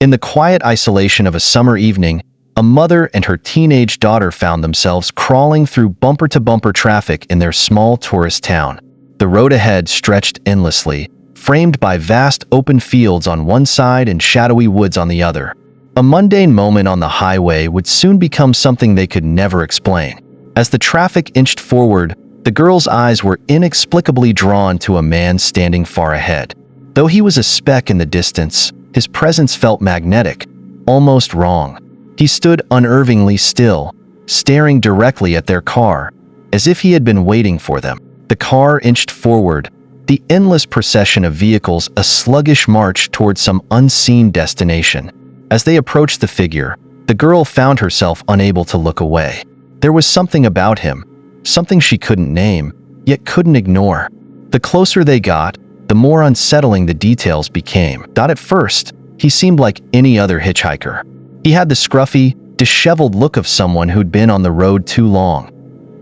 In the quiet isolation of a summer evening, a mother and her teenage daughter found themselves crawling through bumper-to-bumper traffic in their small tourist town. The road ahead stretched endlessly, framed by vast open fields on one side and shadowy woods on the other. A mundane moment on the highway would soon become something they could never explain. As the traffic inched forward, the girl's eyes were inexplicably drawn to a man standing far ahead. Though he was a speck in the distance, his presence felt magnetic, almost wrong. He stood unnervingly still, staring directly at their car, as if he had been waiting for them. The car inched forward, the endless procession of vehicles a sluggish march toward some unseen destination. As they approached the figure, the girl found herself unable to look away. There was something about him, something she couldn't name, yet couldn't ignore. The closer they got, the more unsettling the details became. At first, he seemed like any other hitchhiker. He had the scruffy, disheveled look of someone who'd been on the road too long.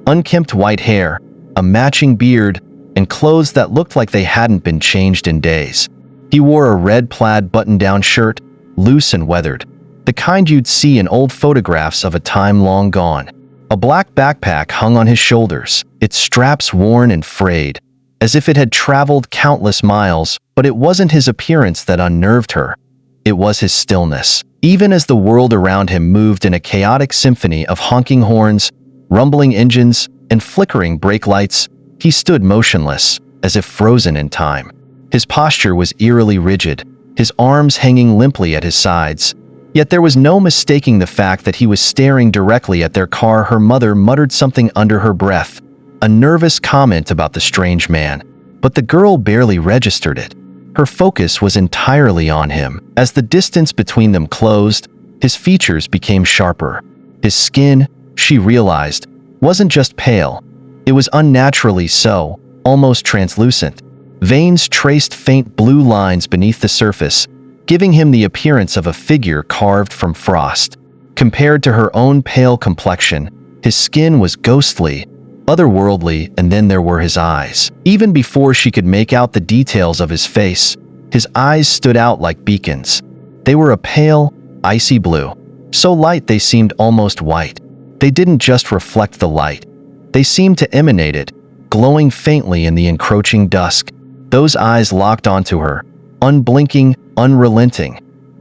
Unkempt white hair, a matching beard, and clothes that looked like they hadn't been changed in days. He wore a red plaid button-down shirt, loose and weathered, the kind you'd see in old photographs of a time long gone. A black backpack hung on his shoulders, its straps worn and frayed, as if it had traveled countless miles, but it wasn't his appearance that unnerved her. It was his stillness. Even as the world around him moved in a chaotic symphony of honking horns, rumbling engines, and flickering brake lights, he stood motionless, as if frozen in time. His posture was eerily rigid, his arms hanging limply at his sides. Yet there was no mistaking the fact that he was staring directly at their car. Her mother muttered something under her breath, a nervous comment about the strange man, but the girl barely registered it. Her focus was entirely on him. As the distance between them closed, his features became sharper. His skin, she realized, wasn't just pale. It was unnaturally so, almost translucent. Veins traced faint blue lines beneath the surface, giving him the appearance of a figure carved from frost. Compared to her own pale complexion, his skin was ghostly, otherworldly, and then there were his eyes. Even before she could make out the details of his face, his eyes stood out like beacons. They were a pale, icy blue, so light they seemed almost white. They didn't just reflect the light. They seemed to emanate it, glowing faintly in the encroaching dusk. Those eyes locked onto her, unblinking, unrelenting,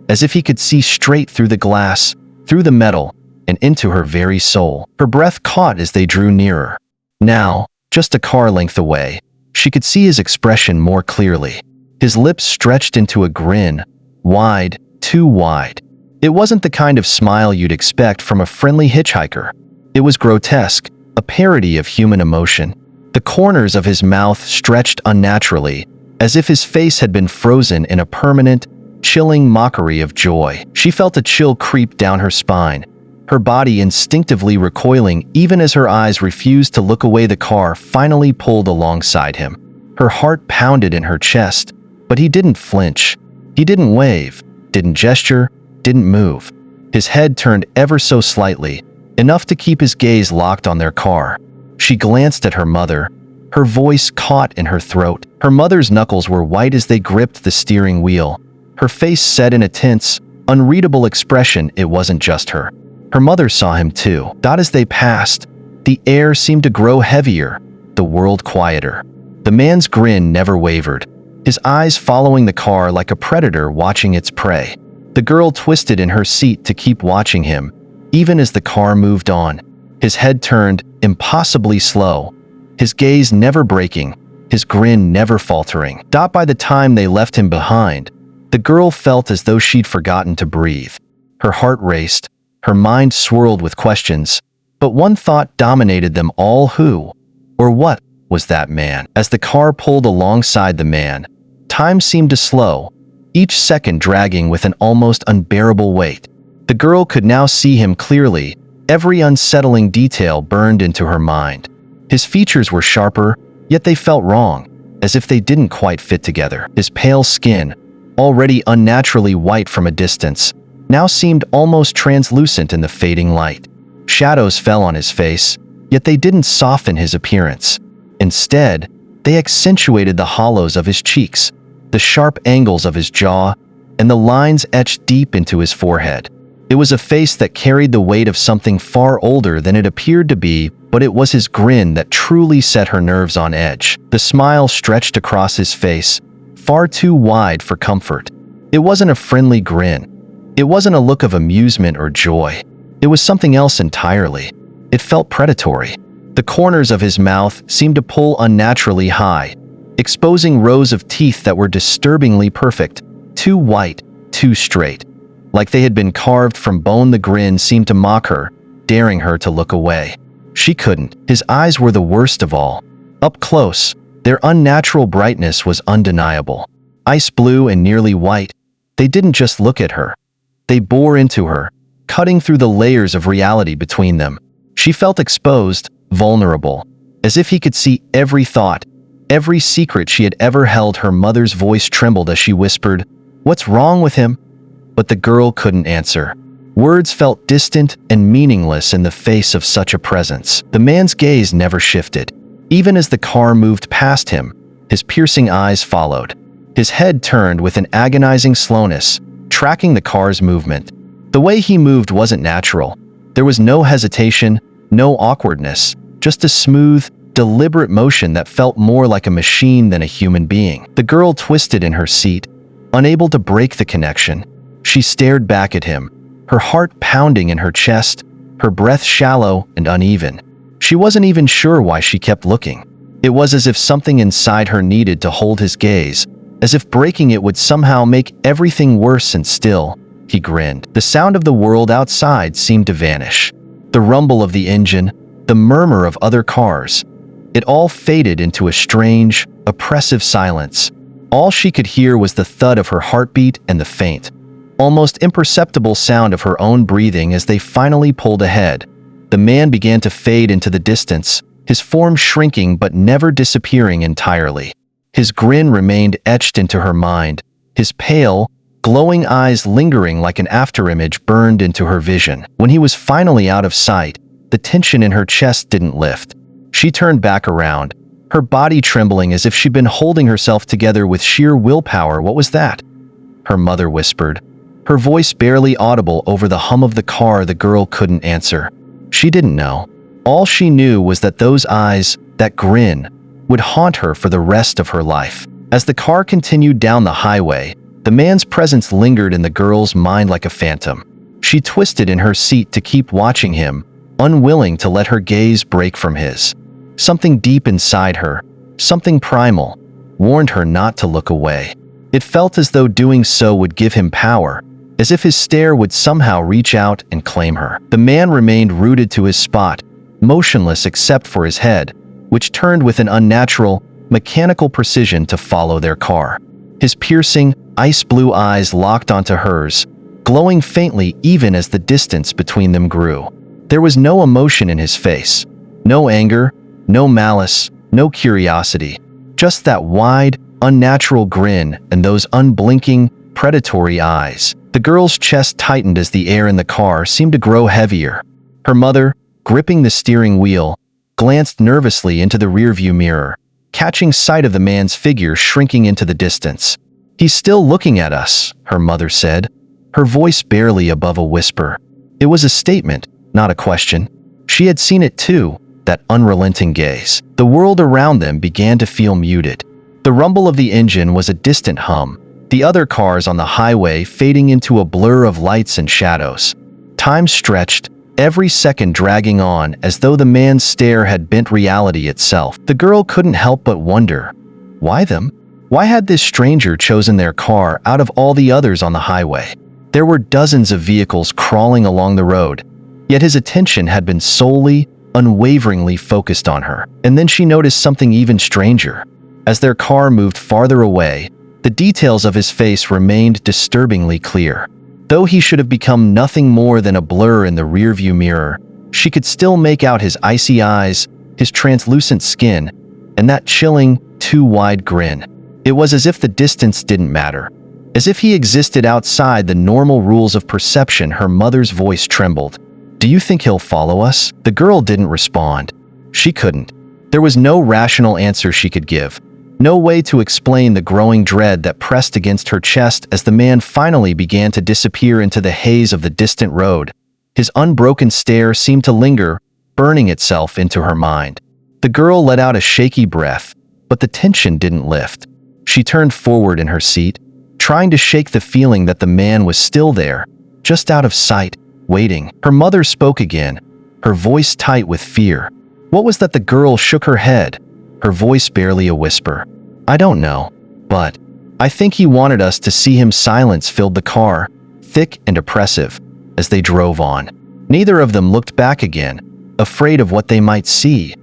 as if he could see straight through the glass, through the metal, and into her very soul. Her breath caught as they drew nearer. Now, just a car length away, she could see his expression more clearly. His lips stretched into a grin, wide, too wide. It wasn't the kind of smile you'd expect from a friendly hitchhiker. It was grotesque, a parody of human emotion. The corners of his mouth stretched unnaturally, as if his face had been frozen in a permanent, chilling mockery of joy. She felt a chill creep down her spine, her body instinctively recoiling even as her eyes refused to look away. The car finally pulled alongside him. Her heart pounded in her chest, but he didn't flinch. He didn't wave, didn't gesture, didn't move. His head turned ever so slightly, enough to keep his gaze locked on their car. She glanced at her mother, her voice caught in her throat. Her mother's knuckles were white as they gripped the steering wheel. Her face set in a tense, unreadable expression. It wasn't just her. Her mother saw him too. As they passed, the air seemed to grow heavier, the world quieter. The man's grin never wavered, his eyes following the car like a predator watching its prey. The girl twisted in her seat to keep watching him, even as the car moved on. His head turned, impossibly slow, his gaze never breaking, his grin never faltering. By the time they left him behind, the girl felt as though she'd forgotten to breathe. Her heart raced, her mind swirled with questions, but one thought dominated them all. Who, or what, was that man? As the car pulled alongside the man, time seemed to slow, each second dragging with an almost unbearable weight. The girl could now see him clearly, every unsettling detail burned into her mind. His features were sharper, yet they felt wrong, as if they didn't quite fit together. His pale skin, already unnaturally white from a distance, now seemed almost translucent in the fading light. Shadows fell on his face, yet they didn't soften his appearance. Instead, they accentuated the hollows of his cheeks, the sharp angles of his jaw, and the lines etched deep into his forehead. It was a face that carried the weight of something far older than it appeared to be, but it was his grin that truly set her nerves on edge. The smile stretched across his face, far too wide for comfort. It wasn't a friendly grin. It wasn't a look of amusement or joy. It was something else entirely. It felt predatory. The corners of his mouth seemed to pull unnaturally high, exposing rows of teeth that were disturbingly perfect, too white, too straight. Like they had been carved from bone. The grin seemed to mock her, daring her to look away. She couldn't. His eyes were the worst of all. Up close, their unnatural brightness was undeniable. Ice blue and nearly white, they didn't just look at her. They bore into her, cutting through the layers of reality between them. She felt exposed, vulnerable, as if he could see every thought, every secret she had ever held. Her mother's voice trembled as she whispered, "What's wrong with him?" But the girl couldn't answer. Words felt distant and meaningless in the face of such a presence. The man's gaze never shifted. Even as the car moved past him, his piercing eyes followed. His head turned with an agonizing slowness, tracking the car's movement. The way he moved wasn't natural. There was no hesitation, no awkwardness, just a smooth, deliberate motion that felt more like a machine than a human being. The girl twisted in her seat, unable to break the connection. She stared back at him, her heart pounding in her chest, her breath shallow and uneven. She wasn't even sure why she kept looking. It was as if something inside her needed to hold his gaze, as if breaking it would somehow make everything worse. And still, he grinned. The sound of the world outside seemed to vanish. The rumble of the engine, the murmur of other cars, it all faded into a strange, oppressive silence. All she could hear was the thud of her heartbeat and the faint, almost imperceptible sound of her own breathing. As they finally pulled ahead, the man began to fade into the distance, his form shrinking but never disappearing entirely. His grin remained etched into her mind, his pale, glowing eyes lingering like an afterimage burned into her vision. When he was finally out of sight, the tension in her chest didn't lift. She turned back around, her body trembling as if she'd been holding herself together with sheer willpower. "What was that?" her mother whispered, her voice barely audible over the hum of the car. The girl couldn't answer. She didn't know. All she knew was that those eyes, that grin, would haunt her for the rest of her life. As the car continued down the highway, the man's presence lingered in the girl's mind like a phantom. She twisted in her seat to keep watching him, unwilling to let her gaze break from his. Something deep inside her, something primal, warned her not to look away. It felt as though doing so would give him power, as if his stare would somehow reach out and claim her. The man remained rooted to his spot, motionless except for his head, which turned with an unnatural, mechanical precision to follow their car. His piercing, ice-blue eyes locked onto hers, glowing faintly even as the distance between them grew. There was no emotion in his face, no anger, no malice, no curiosity, just that wide, unnatural grin and those unblinking, predatory eyes. The girl's chest tightened as the air in the car seemed to grow heavier. Her mother, gripping the steering wheel, glanced nervously into the rearview mirror, catching sight of the man's figure shrinking into the distance. "He's still looking at us," her mother said, her voice barely above a whisper. It was a statement, not a question. She had seen it too, that unrelenting gaze. The world around them began to feel muted. The rumble of the engine was a distant hum, the other cars on the highway fading into a blur of lights and shadows. Time stretched, every second dragging on as though the man's stare had bent reality itself. The girl couldn't help but wonder, why them? Why had this stranger chosen their car out of all the others on the highway? There were dozens of vehicles crawling along the road, yet his attention had been solely, unwaveringly focused on her. And then she noticed something even stranger. As their car moved farther away, the details of his face remained disturbingly clear. Though he should have become nothing more than a blur in the rearview mirror, she could still make out his icy eyes, his translucent skin, and that chilling, too wide grin. It was as if the distance didn't matter, as if he existed outside the normal rules of perception. Her mother's voice trembled. "Do you think he'll follow us?" The girl didn't respond. She couldn't. There was no rational answer she could give, No way to explain the growing dread that pressed against her chest as the man finally began to disappear into the haze of the distant road. His unbroken stare seemed to linger, burning itself into her mind. The girl let out a shaky breath, but the tension didn't lift. She turned forward in her seat, trying to shake the feeling that the man was still there, just out of sight, waiting. Her mother spoke again, her voice tight with fear. What was that? The girl shook her head, her voice barely a whisper. I don't know, but I think he wanted us to see him. Silence filled the car, thick and oppressive, as they drove on. Neither of them looked back again, afraid of what they might see,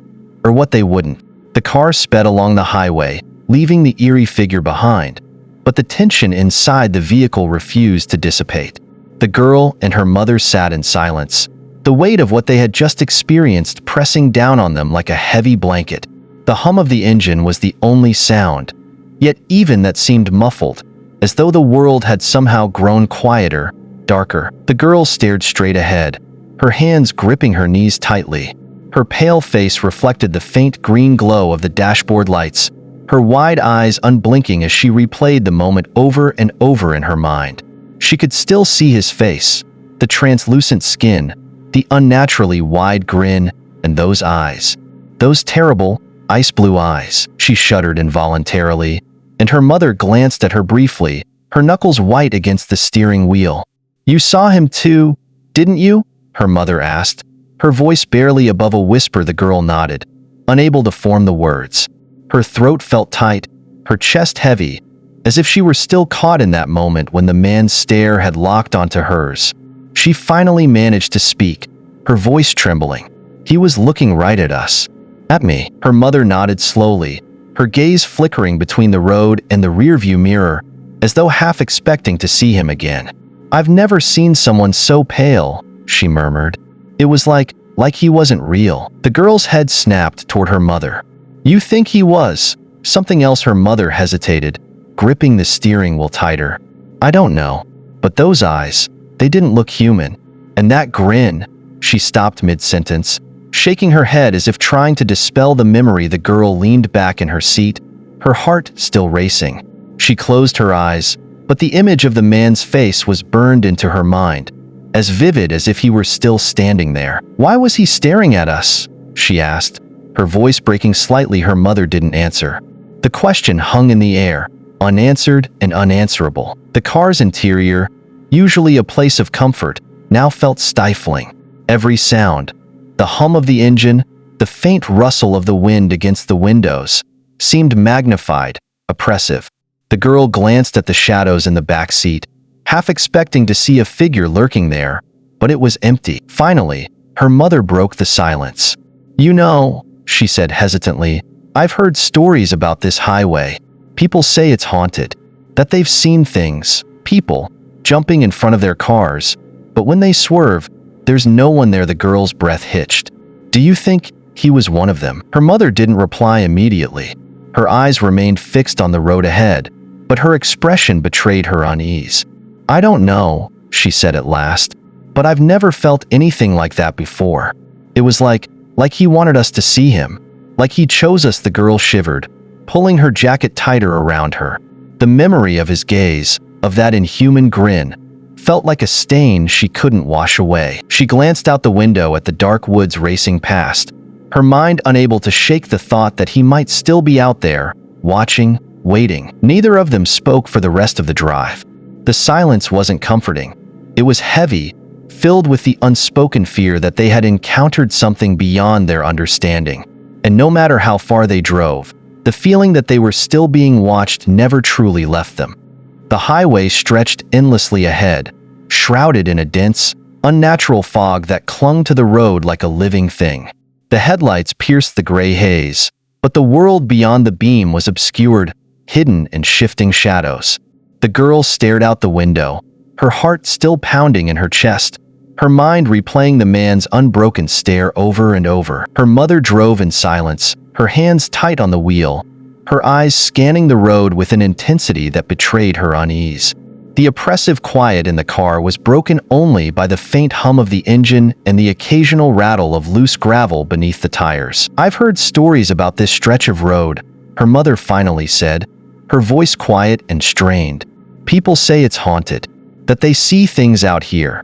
or what they wouldn't. The car sped along the highway, leaving the eerie figure behind, but the tension inside the vehicle refused to dissipate. The girl and her mother sat in silence, the weight of what they had just experienced pressing down on them like a heavy blanket. The hum of the engine was the only sound, yet even that seemed muffled, as though the world had somehow grown quieter, darker. The girl stared straight ahead, her hands gripping her knees tightly. Her pale face reflected the faint green glow of the dashboard lights, her wide eyes unblinking as she replayed the moment over and over in her mind. She could still see his face, the translucent skin, the unnaturally wide grin, and those eyes. Those terrible, ice-blue eyes. She shuddered involuntarily, and her mother glanced at her briefly, her knuckles white against the steering wheel. You saw him too, didn't you? Her mother asked, her voice barely above a whisper. The girl nodded, unable to form the words. Her throat felt tight, her chest heavy, as if she were still caught in that moment when the man's stare had locked onto hers. She finally managed to speak, her voice trembling. He was looking right at us. At me. Her mother nodded slowly, her gaze flickering between the road and the rearview mirror, as though half expecting to see him again. I've never seen someone so pale, she murmured. It was like he wasn't real. The girl's head snapped toward her mother. You think he was? Something else. Her mother hesitated, gripping the steering wheel tighter. I don't know, but those eyes, they didn't look human. And that grin. She stopped mid-sentence, shaking her head as if trying to dispel the memory. The girl leaned back in her seat, her heart still racing. She closed her eyes, but the image of the man's face was burned into her mind, as vivid as if he were still standing there. Why was he staring at us? She asked, her voice breaking slightly. Her mother didn't answer. The question hung in the air, unanswered and unanswerable. The car's interior, usually a place of comfort, now felt stifling. Every sound, the hum of the engine, the faint rustle of the wind against the windows, seemed magnified, oppressive. The girl glanced at the shadows in the back seat, half expecting to see a figure lurking there, but it was empty. Finally, her mother broke the silence. You know, she said hesitantly, I've heard stories about this highway. People say it's haunted, that they've seen things, people, jumping in front of their cars, but when they swerve, there's no one there. The girl's breath hitched. Do you think he was one of them? Her mother didn't reply immediately. Her eyes remained fixed on the road ahead, but her expression betrayed her unease. I don't know, she said at last, but I've never felt anything like that before. It was like he wanted us to see him, like he chose us. The girl shivered, pulling her jacket tighter around her. The memory of his gaze, of that inhuman grin, felt like a stain she couldn't wash away. She glanced out the window at the dark woods racing past, her mind unable to shake the thought that he might still be out there, watching, waiting. Neither of them spoke for the rest of the drive. The silence wasn't comforting. It was heavy, filled with the unspoken fear that they had encountered something beyond their understanding. And no matter how far they drove, the feeling that they were still being watched never truly left them. The highway stretched endlessly ahead, shrouded in a dense, unnatural fog that clung to the road like a living thing. The headlights pierced the gray haze, but the world beyond the beam was obscured, hidden in shifting shadows. The girl stared out the window, her heart still pounding in her chest, her mind replaying the man's unbroken stare over and over. Her mother drove in silence, her hands tight on the wheel, her eyes scanning the road with an intensity that betrayed her unease. The oppressive quiet in the car was broken only by the faint hum of the engine and the occasional rattle of loose gravel beneath the tires. I've heard stories about this stretch of road, her mother finally said, her voice quiet and strained. "People say it's haunted, that they see things out here.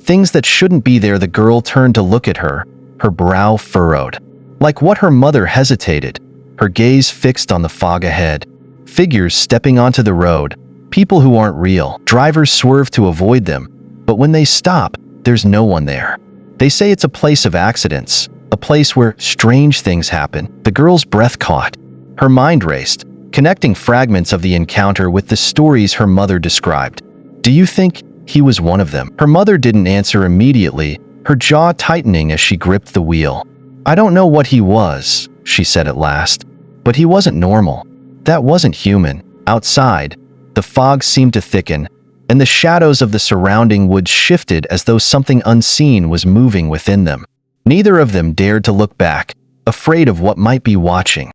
Things that shouldn't be there." The girl turned to look at her brow furrowed. Like what? Her mother hesitated, her gaze fixed on the fog ahead. Figures stepping onto the road, people who aren't real. Drivers swerve to avoid them, but when they stop, there's no one there. They say it's a place of accidents, a place where strange things happen. The girl's breath caught. Her mind raced, connecting fragments of the encounter with the stories her mother described. "Do you think he was one of them?" Her mother didn't answer immediately, her jaw tightening as she gripped the wheel. "I don't know what he was," she said at last, "but he wasn't normal. That wasn't human." Outside, the fog seemed to thicken, and the shadows of the surrounding woods shifted as though something unseen was moving within them. Neither of them dared to look back, afraid of what might be watching.